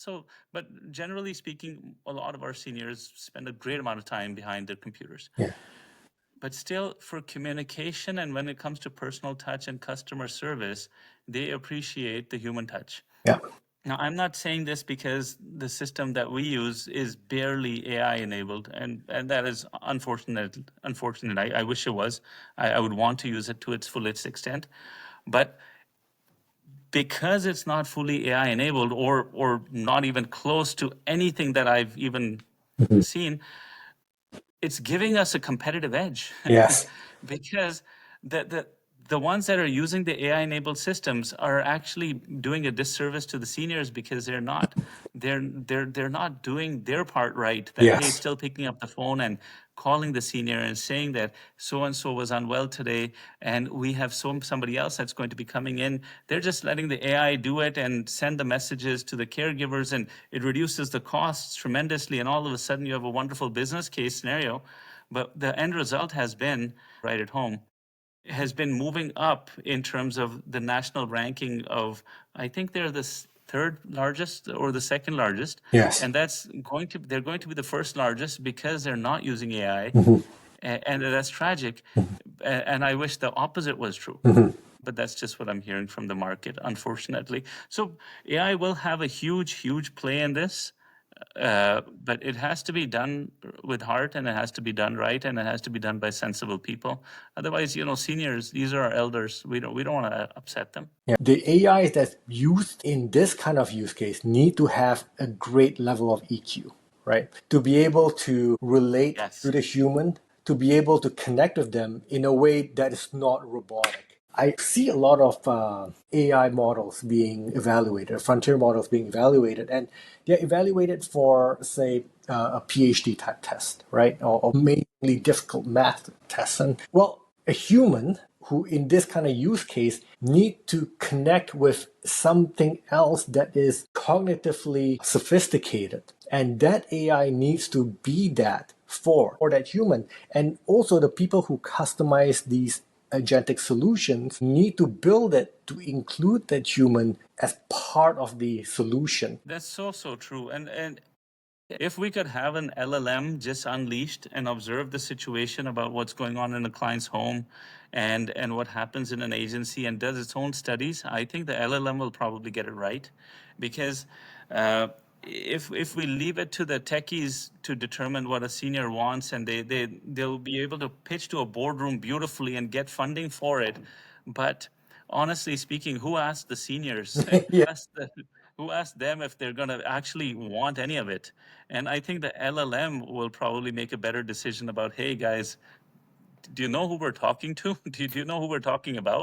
So, but generally speaking, a lot of our seniors spend a great amount of time behind their computers. Yeah. But still, for communication and when it comes to personal touch and customer service, they appreciate the human touch. Yeah. Now, I'm not saying this because the system that we use is barely AI enabled, and that is unfortunate. Unfortunate. I wish it was. I would want to use it to its fullest extent, but because it's not fully AI enabled or not even close to anything that I've even Mhm. seen, it's giving us a competitive edge Yes. because the the ones that are using the AI enabled systems are actually doing a disservice to the seniors because they're not doing their part right. That hey, Yes. still picking up the phone and calling the senior and saying that so and so was unwell today, and we have somebody else that's going to be coming in. They're just letting the AI do it and send the messages to the caregivers, and it reduces the costs tremendously. And all of a sudden, you have a wonderful business case scenario. But the end result has been right at home has been moving up in terms of the national ranking of, I think they're the third largest or the second largest. Yes. And they're going to be the first largest because they're not using AI. Mhm. And that's tragic. And I wish the opposite was true. Mhm. But that's just what I'm hearing from the market, unfortunately. So AI will have a huge play in this. But it has to be done with heart, and it has to be done right, and it has to be done by sensible people. Otherwise, seniors, these are our elders. We don't want to upset them. Yeah. The AI that's used in this kind of use case need to have a great level of EQ, right? To be able to relate to Yes. the human, to be able to connect with them in a way that is not robotic. I see a lot of AI models being evaluated, frontier models being evaluated, and they're evaluated for, say, a PhD type test, right? Or mainly difficult math tests. And well, a human who in this kind of use case need to connect with something else that is cognitively sophisticated. And that AI needs to be that for that human. And also the people who customize these agentic solutions need to build it to include that human as part of the solution. That's so true. And if we could have an LLM just unleashed and observe the situation about what's going on in a client's home and what happens in an agency and does its own studies, I think the LLM will probably get it right. Because if we leave it to the techies to determine what a senior wants, and they'll be able to pitch to a boardroom beautifully and get funding for it, but honestly speaking, who asked the seniors? Yeah. Who asked them if they're going to actually want any of it? And I think the LLM will probably make a better decision about, hey guys, do you know who we're talking to? Do you know who we're talking about?